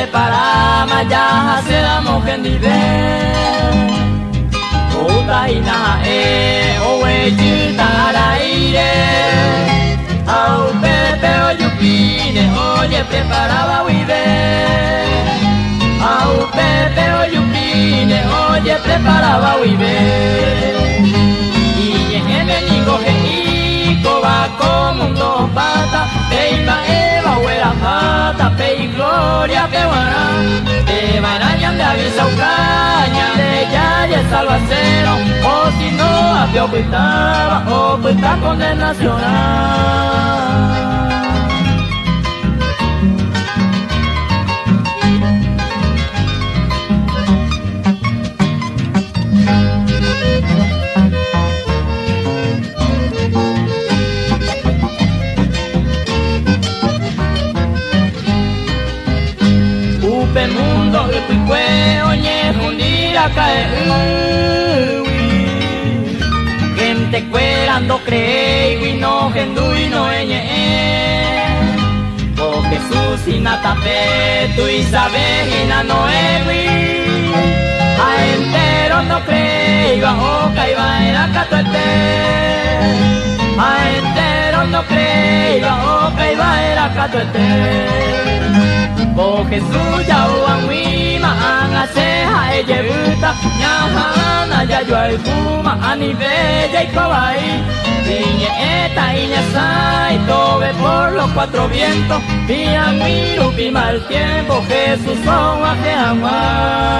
preparamos ya hacemos que nivel Oda ina oe chuta aire Au pepe o yupine oye preparaba vive Au pepe o yupine oye preparaba vive Y en el nico que va como un dos patas Peiba eva huera mata Pei gloria peruana Eva araña de avisa ucaña De ya y el salvacero O si no a pio cuitaba O cuita condenación Upe mundo upe oñe hundira cae gente cuerando cree y no eñe o Jesús y natape tú y sabes y no a entero no cree iba oca iba era catuete a entero no cree iba oca iba era catuete O Jesús ya uan wima an aseja ella buta Nyahana ya yo al fuma a nivel ya y cobai Iñe eta iña sai tobe por los cuatro vientos Pian miru pima el tiempo Jesús son a que amar